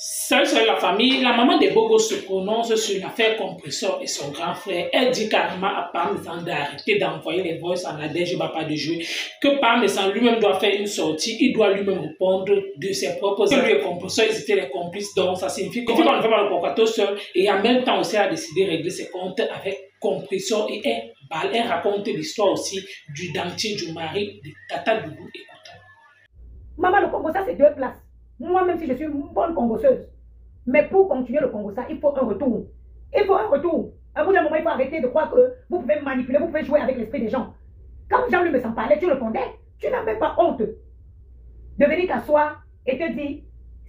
Seule sur la famille, la maman de Bogo se prononce sur l'affaire Compressor et son grand frère. Elle dit carrément à Parmesan d'arrêter d'envoyer les voices en adège pas de jeu, que Parmesan lui-même doit faire une sortie, il doit lui-même répondre de ses propres actes. Lui et Compressor, ils étaient les complices, donc ça signifie qu'on ne fait pas le Cocato seul, et en même temps aussi elle a décidé de régler ses comptes avec Compressor et elle raconte l'histoire aussi du dentier du mari de Tata Doudou et Kota. Maman, le Congo, ça c'est 2 places. Moi, même si je suis une bonne congosseuse, mais pour continuer le Congo, ça, il faut un retour. Il faut un retour. À bout d'un moment, il faut arrêter de croire que vous pouvez manipuler, vous pouvez jouer avec l'esprit des gens. Quand Jean-Louis me s'en parlait, tu répondais, tu n'as même pas honte de venir t'asseoir et te dire,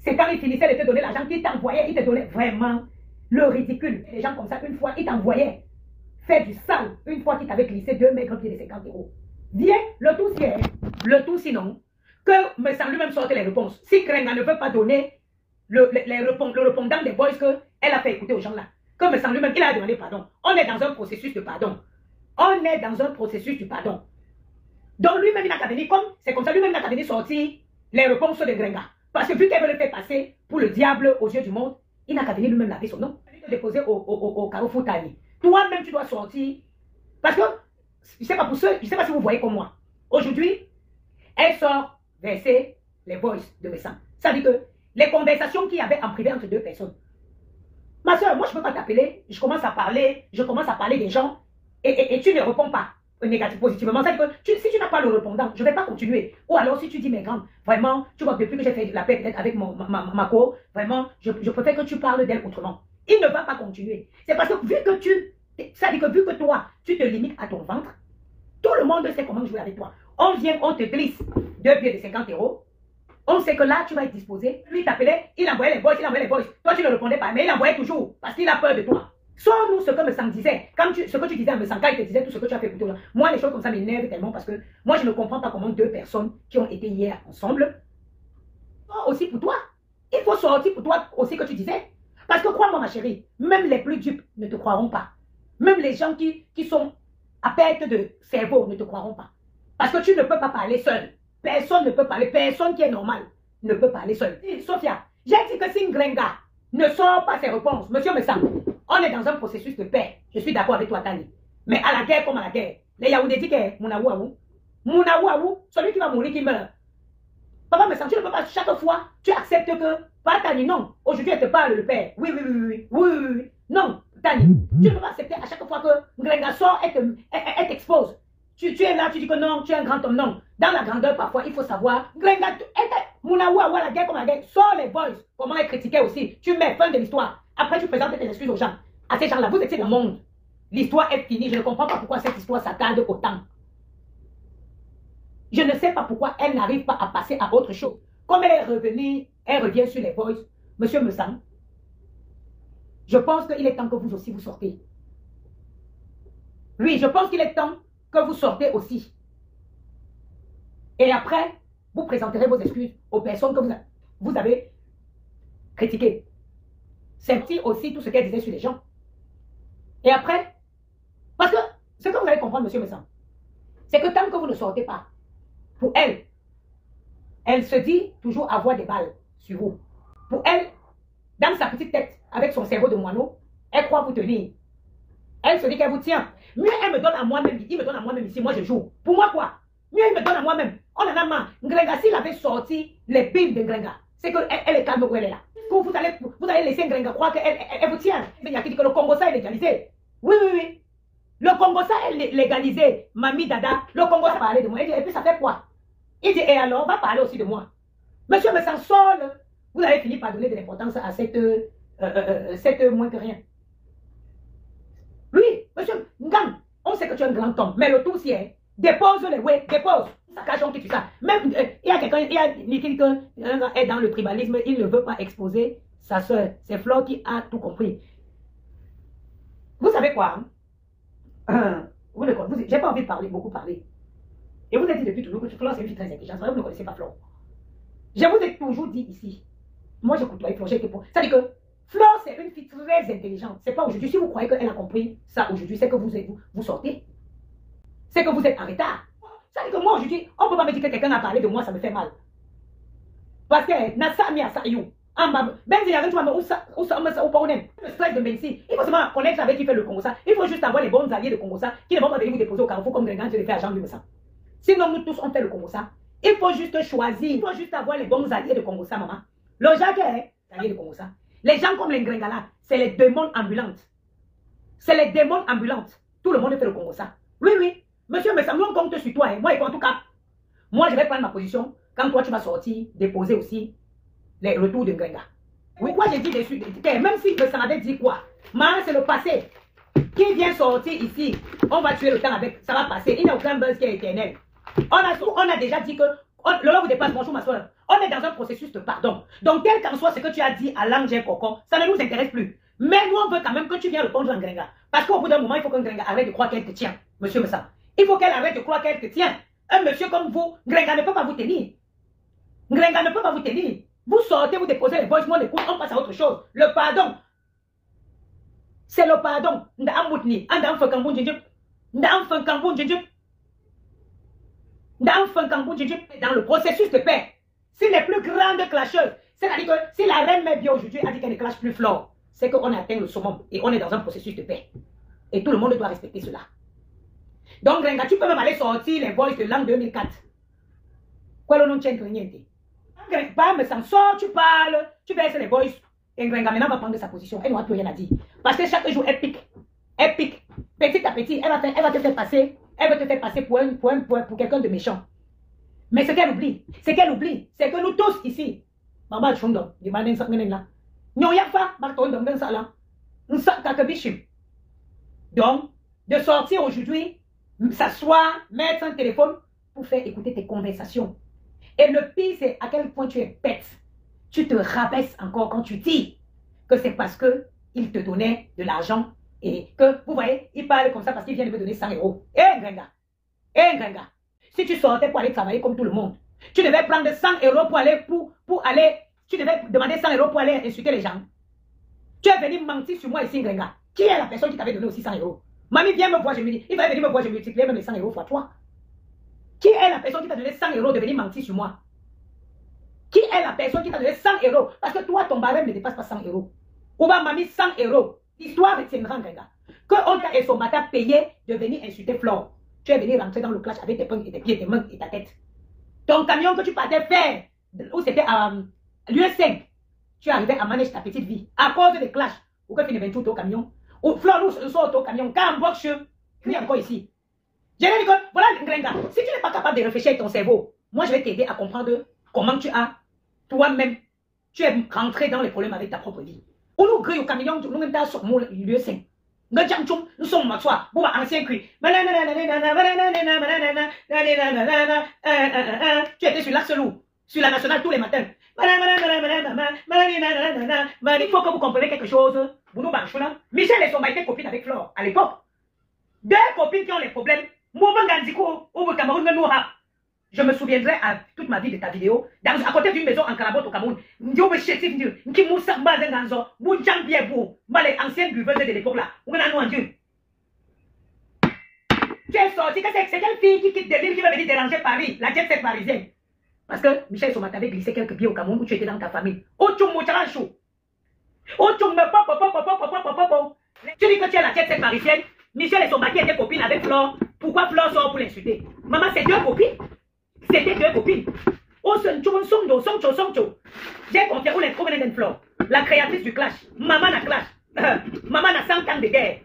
c'est quand il finissait de te donner l'argent qu'il t'envoyait, il te donnait vraiment le ridicule. Les gens comme ça, une fois, ils t'envoyaient faire du sale, une fois qu'il t'avait glissé 2 maigres pieds de 50 €. Viens, le tout si est, le tout sinon, que me semble lui-même sortir les réponses. Si Krenga ne veut pas donner le répondant des boys qu'elle a fait écouter aux gens là, que me semble lui-même, il a demandé pardon. On est dans un processus de pardon. On est dans un processus de pardon. Donc lui-même, il n'a qu'à venir, comme c'est comme ça, lui-même, il n'a qu'à venir sortir les réponses de Krenga. Parce que vu qu'elle veut le faire passer pour le diable aux yeux du monde, il n'a qu'à venir lui-même laver son nom. Il déposer au Carrefour Tani. Toi-même, tu dois sortir. Parce que, je ne sais pas pour ceux, je ne sais pas si vous voyez comme moi. Aujourd'hui, elle sort verser les voices de mes sangs. Ça veut dire que les conversations qu'il y avait en privé entre 2 personnes. Ma soeur, moi je ne peux pas t'appeler, je commence à parler des gens et tu ne réponds pas négatif, positivement. Ça veut dire que si tu n'as pas le répondant, je ne vais pas continuer. Ou alors si tu dis, mais grande, vraiment, tu vois, depuis que j'ai fait la paix peut-être avec ma co, vraiment, je préfère que tu parles d'elle autrement. Il ne va pas continuer. C'est parce que vu que toi, tu te limites à ton ventre, tout le monde sait comment jouer avec toi. On vient, on te glisse 2 billets de 50 €. On sait que là, tu vas être disposé. Lui t'appelait, il envoyait les voices, Toi, tu ne répondais pas, mais il envoyait toujours parce qu'il a peur de toi. Sors-nous ce que Messang disait. Ce que tu disais à Messang, quand il te disait tout ce que tu as fait pour toi. Moi, les choses comme ça m'énervent tellement parce que moi, je ne comprends pas comment 2 personnes qui ont été hier ensemble, aussi pour toi. Il faut sortir pour toi aussi que tu disais. Parce que crois-moi, ma chérie, même les plus dupes ne te croiront pas. Même les gens qui sont à perte de cerveau ne te croiront pas. Parce que tu ne peux pas parler seul. Personne ne peut parler. Personne qui est normal ne peut parler seul. Sophia, j'ai dit que si Ngrenga ne sort pas ses réponses, monsieur Messang, on est dans un processus de paix. Je suis d'accord avec toi, Tani. Mais à la guerre comme à la guerre, les Yaoundé disent que Mounawou, celui qui va mourir, qui meurt. Papa Messang, tu ne peux pas chaque fois, tu acceptes que, pas Tani, non. Aujourd'hui, elle te parle le père. Oui. Non, Tani, tu ne peux pas accepter à chaque fois que Ngrenga sort, elle t'expose. Tu es là, tu dis que non, tu es un grand homme. Non. Dans la grandeur, parfois, il faut savoir. Ngrenga, Mounawou, la guerre comme la guerre, sors les boys. Comment elle critiquait aussi. Tu mets fin de l'histoire. Après, tu présentes tes excuses aux gens. À ces gens-là, vous étiez dans le monde. L'histoire est finie. Je ne comprends pas pourquoi cette histoire s'attarde autant. Je ne sais pas pourquoi elle n'arrive pas à passer à autre chose. Comme elle est revenue, elle revient sur les boys. Monsieur Messang, je pense qu'il est temps que vous aussi vous sortez. Oui, je pense qu'il est temps que vous sortez aussi. Et après, vous présenterez vos excuses aux personnes que vous avez critiquées. C'est aussi tout ce qu'elle disait sur les gens. Et après, parce que ce que vous allez comprendre, monsieur Messang, c'est que tant que vous ne sortez pas, pour elle, elle se dit toujours avoir des balles sur vous. Pour elle, dans sa petite tête, avec son cerveau de moineau, elle croit vous tenir. Elle se dit qu'elle vous tient. Mieux elle me donne à moi-même, il me donne à moi-même ici, moi je joue. Pour moi quoi? Mieux il me donne à moi-même. On en a marre. Ngrenga, s'il avait sorti les piles de Ngrenga, c'est qu'elle est calme où elle est là. Vous allez laisser Ngrenga croire qu'elle vous tient. Il y a qui dit que le Congo ça est légalisé. Oui. Le Congo ça est légalisé. Mamie Dada, le Congo ça parler de moi. Et puis ça fait quoi? Il dit, et alors, on va parler aussi de moi. Monsieur Messang sort, vous avez fini par donner de l'importance à cette moins que rien. Oui, monsieur Ngam, on sait que tu es un grand homme, mais le tout si est, dépose les ouais, dépose. Ça cache qui tu ça. Même, il y a quelqu'un, il y a quelqu'un qui est dans le tribalisme, il ne veut pas exposer sa soeur. C'est Flore qui a tout compris. Vous savez quoi? J'ai pas envie de beaucoup parler. Et vous avez dit depuis toujours que Flore c'est une fille très intelligente. Vous ne connaissez pas Flore. Je vous ai toujours dit ici. Moi, je côtoie Flore, ça dit que Flore, c'est une fille très intelligente. C'est pas aujourd'hui. Si vous croyez qu'elle a compris ça aujourd'hui, c'est que vous sortez. C'est que vous êtes en retard. Ça dit que moi, aujourd'hui, on ne peut pas me dire que quelqu'un a parlé de moi, ça me fait mal. Parce que Nassami Asayou, Ben, il y a le stress de Mensi. Il faut seulement connaître avec qui fait le Congo ça. Il faut juste avoir les bons alliés de Congo ça qui ne vont pas venir vous déposer au Carrefour comme Grégan, je l'ai fait à Jean ça. Sinon, nous tous, on fait le Congo ça. Il faut juste choisir. Il faut juste avoir les bons alliés de Congo ça, maman. Le Jacques est allié de Congo ça. Les gens comme les Ngringala, c'est les démons ambulantes. C'est les démons ambulantes. Tout le monde fait le Congo ça. Oui, oui. Monsieur, mais ça nous on compte sur toi. Hein. Moi, en tout cas, moi, je vais prendre ma position. Quand toi, tu vas sortir, déposer aussi les retours de Ngrenga. Oui, quoi j'ai dit dessus, même si le Sanadé dit quoi, c'est le passé. Qui vient sortir ici, on va tuer le temps avec, ça va passer. Il n'y a aucun buzz qui est éternel. On a déjà dit que, le vous dépasse, bonjour ma soeur, on est dans un processus de pardon. Donc, quel qu'en soit ce que tu as dit à l'Angel Cocon, ça ne nous intéresse plus. Mais nous, on veut quand même que tu viennes répondre à Ngrenga. Parce qu'au bout d'un moment, il faut que Ngrenga arrête de croire qu'elle te tient, monsieur Messa. Il faut qu'elle arrête de croire qu'elle te tient. Un monsieur comme vous, Ngrenga ne peut pas vous tenir. Ngrenga ne peut pas vous tenir. Vous sortez, vous déposez les voice, moi l'écoute, on passe à autre chose. Le pardon. C'est le pardon. Dans le processus de paix. Si les plus grandes clasheuses, c'est-à-dire que si la reine mère bien aujourd'hui a dit qu'elle ne clash plus fort, c'est qu'on a atteint le summum et on est dans un processus de paix. Et tout le monde doit respecter cela. Donc, Ngrenga, tu peux même aller sortir les voices de l'an 2004. Quoi le nom tient que rien dit. Pas me s'en sort, tu parles, tu baisses les boys. Et Ngrenga maintenant va prendre sa position. Elle n'aura plus rien à dire. Parce que chaque jour, elle pique. Elle pique. Petit à petit, elle va te faire passer. Elle va te faire passer pour quelqu'un de méchant. Mais ce qu'elle oublie, c'est que nous tous ici, Maman Chundo, du Manen Sakmenena, Nyoyafa, Marton, Sala, Nsakakabishim. Donc, de sortir aujourd'hui, s'asseoir, mettre un téléphone pour faire écouter tes conversations. Et le pire, c'est à quel point tu es bête. Tu te rabaisses encore quand tu dis que c'est parce qu'il te donnait de l'argent et que, vous voyez, il parle comme ça parce qu'il vient de me donner 100 euros. Ngrenga, si tu sortais pour aller travailler comme tout le monde, tu devais prendre 100 euros pour aller, tu devais demander 100 euros pour aller insulter les gens. Tu es venu mentir sur moi ici, Ngrenga. Qui est la personne qui t'avait donné aussi 100 euros? Mamie vient me voir, je me dis, il va venir me voir, je multiplie même les 100 euros fois 3. Qui est la personne qui t'a donné 100 euros de venir mentir sur moi? Qui est la personne qui t'a donné 100 euros? Parce que toi, ton barème ne dépasse pas 100 euros. Ou bien, mamie, 100 euros. L'histoire retiendra, Ngrenga. Que on t'a et son matin payé de venir insulter Flore. Tu es venu rentrer dans le clash avec tes poings et tes pieds, tes mains et ta tête. Ton camion que tu partais faire, où c'était à l'UE5, tu es arrivé à manager ta petite vie. À cause des clashs. Ou que tu ne viens tout au camion. Ou Flore, nous sommes au camion. Quand on boxe, lui encore ici. J'ai dit que, voilà, Ngrenga, si tu n'es pas capable de réfléchir avec ton cerveau, moi je vais t'aider à comprendre comment tu as, toi-même, tu es rentré dans les problèmes avec ta propre vie. Ou nous grilles au camion, nous même dans sur mon lieu sain. Nous sommes ma soie, bon, ancien cri. Tu étais sur l'Arcelou, sur la nationale tous les matins. Il faut que vous compreniez quelque chose. Vous nous banchez là. Michel et son mari étaient copines avec Flore à l'époque. Deux copines qui ont les problèmes. Je me souviendrai à toute ma vie de ta vidéo, à côté d'une maison en Calabote au Cameroun. Les anciennes buveuses de l'époque là. Tu es sorti, c'est quelle fille qui quitte des villes qui va venir déranger Paris, la jet set parisienne? Parce que Michel Somata avait glissé quelques pieds au Cameroun où tu étais dans ta famille. Tu dis que tu es la jet set parisienne. Michel et son mari étaient copines avec Flore. Pourquoi Flore sort pour l'insulter? Maman, c'est deux copines. C'était deux copines. J'ai confié où les promenades de Flore. La créatrice du clash. Maman a clash. Maman a 100 ans de guerre.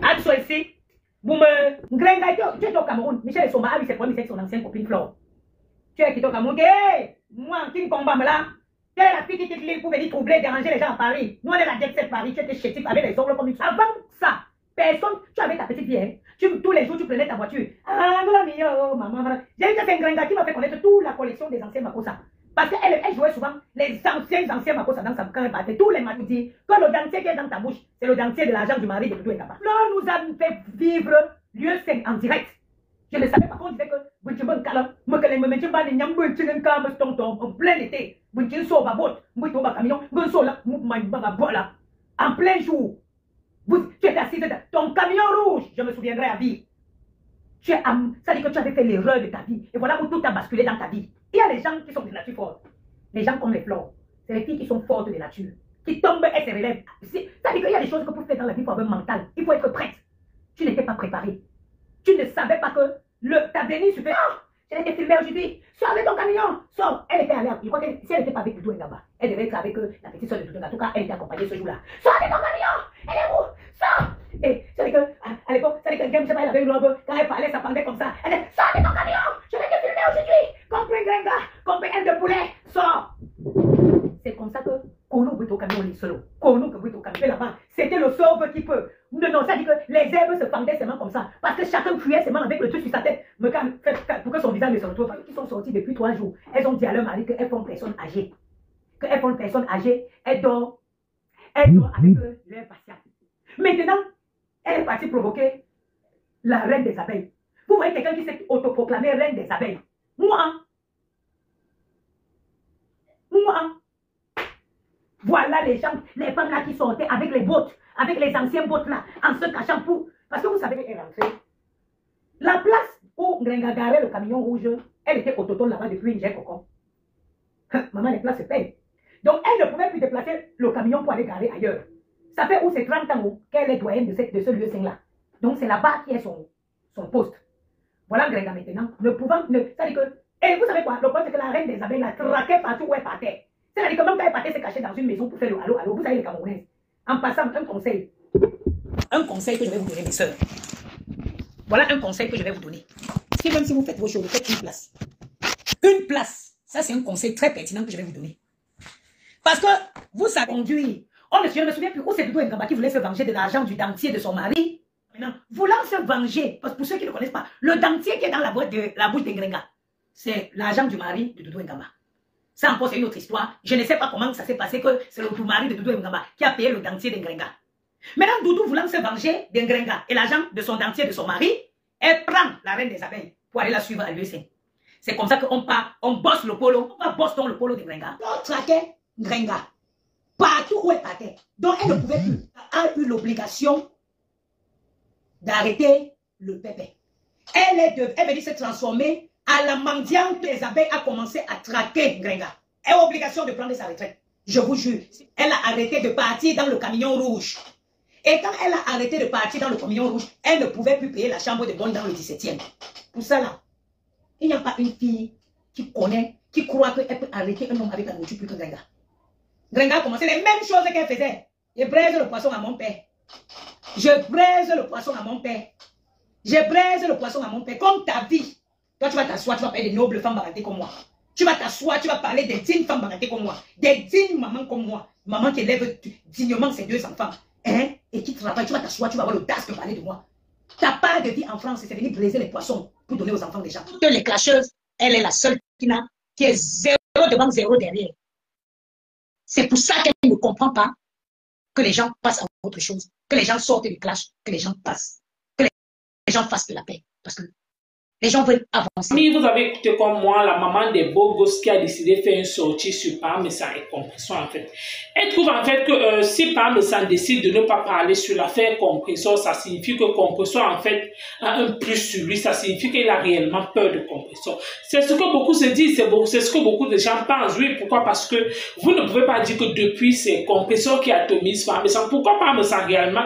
Also ici, vous me... Ngrenga, tu es au Cameroun. Michel et son mari, c'est premier avec son ancienne copine Flore. Tu es quitté au Cameroun. Moi, qui combat là? Tu es la fille qui quitte l'île pour venir troubler, déranger les gens à Paris. Nous, on est la jet set Paris. Tu étais chétif avec les ongles comme une... Avant ça, personne, tu avais ta petite vie, hein? Tous les jours, tu prenais ta voiture. Ah, maman. J'ai dit que c'est Ngrenga qui m'a fait connaître toute la collection des anciens Makossa. Parce qu'elle jouait souvent les anciens Makossa dans sa quand elle partait. Tous les matins dit que le dentier qui est dans ta bouche, c'est le dentier de l'argent du mari de tout est capable. Là, nous avons fait vivre lieu 5 en direct. Je ne savais pas qu'on disait que en plein été, en plein jour. Tu es assis dans ton camion rouge, je me souviendrai à vie. Ça dit que tu avais fait l'erreur de ta vie. Et voilà où tout a basculé dans ta vie. Il y a les gens qui sont de nature forte. Les gens comme les Flore. C'est les filles qui sont fortes de nature, qui tombent et se relèvent. C'est-à-dire qu'il y a des choses que pour faire dans la vie, il faut avoir un mental, il faut être prête. Tu n'étais pas préparé. Tu ne savais pas que ta venue se fait. Ah, elle était filmée aujourd'hui. Sors avec ton camion. Sors. Elle était allée. Je crois que si elle n'était pas avec Doudou Ngamba, elle devait être avec la petite soeur de Doudou Ngamba. En tout cas, elle était accompagnée ce jour-là. Sors avec ton camion. Elle est où? Sors. Et c'est que, à l'époque, c'est que quelqu'un, je ne sais pas, elle avait une robe. Quand elle parlait, ça pendait comme ça. Elle dit, sors avec ton camion. Je vais te filmer aujourd'hui. Compris Grenga. Compris aile de poulet. Sors. C'est comme ça que Konou brûle au camion, les solos. Konou que brûle au camion là-bas. C'était le sauve qui peut. Non, ça dit que les herbes se pendaient seulement comme ça. Parce que chacun fuyait seulement avec le truc sur sa tête. Mais pour que son visage ne se retrouve pas. Ils sont sortis depuis 3 jours. Elles ont dit à leur mari qu'elles font une personne âgée. Qu'elles font une personne âgée. Elles dorment avec leur patience. Maintenant, elle est partie provoquer la reine des abeilles. Vous voyez quelqu'un qui s'est autoproclamé reine des abeilles. Moi. Voilà les gens, les femmes là qui sortaient avec les bottes, avec les anciens bottes là, en se cachant pour. Parce que vous savez qu'elle est rentrée. La place où Grenga garait le camion rouge, elle était autochtone là-bas depuis une jeune cocon. Maman, les places se payent. Donc elle ne pouvait plus déplacer le camion pour aller garer ailleurs. Ça fait où c'est 30 ans qu'elle est doyenne de ce lieu saint là. Donc c'est là-bas qui est son poste. Voilà Grenga maintenant. Ne pouvant. C'est-à-dire que. Et vous savez quoi? Le problème c'est que la reine des abeilles la traquait partout où elle partait. C'est-à-dire que même quand elle partait se cacher dans une maison pour faire le allô, allô, vous savez les Camerounais. En passant, un conseil. Un conseil que je vais vous donner, mes soeurs. Voilà un conseil que je vais vous donner. Si même si vous faites vos choses, vous faites une place. Une place. Ça, c'est un conseil très pertinent que je vais vous donner. Parce que vous savez conduire. Je ne me souviens plus où c'est Doudou Ngamba qui voulait se venger de l'argent du dentier de son mari. Maintenant, voulant se venger, parce que pour ceux qui ne connaissent pas, le dentier qui est dans la bouche de Ngrenga, c'est l'argent du mari de Doudou Ngamba. Ça encore, c'est une autre histoire. Je ne sais pas comment ça s'est passé que c'est le mari de Doudou Ngamba qui a payé le dentier d'Ngrenga. Maintenant, Doudou voulant se venger d'Ngrenga et l'argent de son dentier de son mari, elle prend la reine des abeilles pour aller la suivre à l'USN. C'est comme ça qu'on part, on bosse le polo, on bosse dans le polo d'Ngrenga. On traquait Ngrenga partout où elle partait. Donc, elle ne pouvait plus. Elle a eu l'obligation d'arrêter le bébé. Elle venait se transformer à la mendiante des abeilles, a commencé à traquer Ngrenga. Elle a obligation de prendre sa retraite. Je vous jure. Elle a arrêté de partir dans le camion rouge. Et quand elle a arrêté de partir dans le camion rouge, elle ne pouvait plus payer la chambre de bonne dans le 17e. Pour ça là, il n'y a pas une fille qui connaît, qui croit qu'elle peut arrêter un homme avec la nourriture plus que Ngrenga. Ngrenga a commencé les mêmes choses qu'elle faisait. Je braise le poisson à mon père. Je braise le poisson à mon père. Je braise le poisson à mon père. Comme ta vie. Toi, tu vas t'asseoir, tu vas parler des nobles femmes baratées comme moi. Tu vas t'asseoir, tu vas parler des dignes femmes baratées comme moi. Des dignes mamans comme moi. Maman qui élève dignement ses 2 enfants. Hein? Et qui travaille, tu vas t'asseoir, tu vas avoir l'audace de parler de moi. Ta part de vie en France, c'est venir briser les poissons pour donner aux enfants des gens. Toutes les clasheuses, elle est la seule qui est 0 devant 0 derrière. C'est pour ça qu'elle ne comprend pas que les gens passent à autre chose. Que les gens sortent du clash, que les gens passent. Que les gens fassent de la paix. Parce que les gens veulent avancer. Oui, vous avez écouté comme moi la maman des beaux gosses qui a décidé de faire une sortie sur Parmesan et Compressor en fait. Elle trouve en fait que si Parmesan décide de ne pas parler sur l'affaire Compressor, ça signifie que Compressor en fait a un plus sur lui, ça signifie qu'il a réellement peur de Compressor. C'est ce que beaucoup se disent, c'est ce que beaucoup de gens pensent. Oui, pourquoi? Parce que vous ne pouvez pas dire que depuis c'est Compressor qui atomise Parmesan. Pourquoi Parmesan réellement,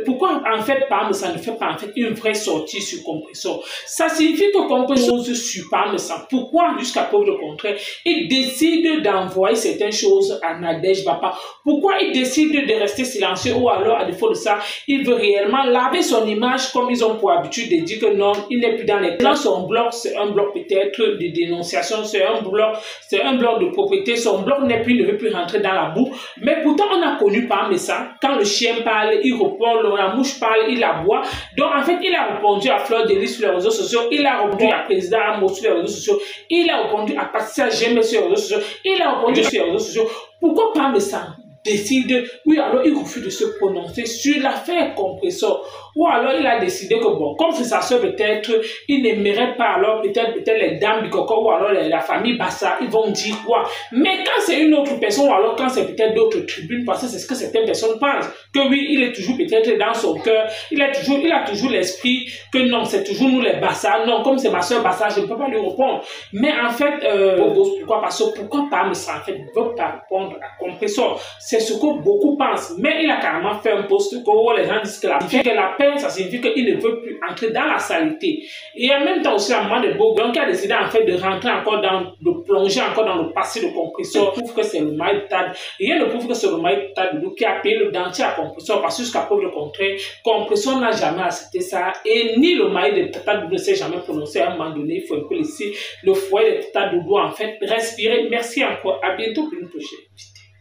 pourquoi en fait Parmesan ne fait pas en fait une vraie sortie sur Compressor? Ça signifie que quelque chose sur Parmesan. Pourquoi, jusqu'à preuve le contraire, il décide d'envoyer certaines choses à Nadège Bapa? Pourquoi il décide de rester silencieux ou alors, à défaut de ça, il veut réellement laver son image comme ils ont pour habitude de dire que non, il n'est plus dans les clans. Son blog, c'est un blog peut-être de dénonciation, c'est un blog de propriété. Son blog ne veut plus rentrer dans la boue. Mais pourtant, on a connu Parmesan. Quand le chien parle, il répond, la mouche parle, il aboie. Donc, en fait, il a répondu à Fleur de Lys sur les réseaux sociaux. Il a répondu à Président Amo sur les réseaux sociaux. Il a répondu à Patricia Gemmes sur les réseaux sociaux. Il a répondu sur les réseaux sociaux. Pourquoi Parmesan décide, oui, alors il refuse de se prononcer sur l'affaire compresseur. Ou alors il a décidé que bon, comme c'est sa soeur peut-être, il n'aimerait pas alors peut-être les dames du coco ou alors la famille Bassa, ils vont dire quoi. Mais quand c'est une autre personne ou alors quand c'est peut-être d'autres tribunes, parce que c'est ce que certaines personnes pensent, que oui, il est toujours peut-être dans son cœur, il a toujours l'esprit que non, c'est toujours nous les Bassa, non, comme c'est ma soeur Bassa, je ne peux pas lui répondre. Mais en fait, pourquoi? Parce que pourquoi pas, mais ça en fait ne veut pas répondre à compresseur. C'est ce que beaucoup pensent. Mais il a carrément fait un post où les gens disent que la peine, ça signifie qu'il ne veut plus entrer dans la saleté. Et en même temps aussi, la maman de Bogon qui a décidé en fait de rentrer encore de plonger encore dans le passé de compresseur, prouve que c'est le Maïtad. Rien ne prouve que c'est le Maïtad qui a payé le dentier à compresseur, parce que jusqu'à preuve le contraire, compresseur n'a jamais accepté ça, et ni le Maï de Tata Doudou ne s'est jamais prononcé. À un moment donné, il faut un peu laisser le foyer de Tata Doudou en fait respirer. Merci encore, à bientôt pour une prochaine.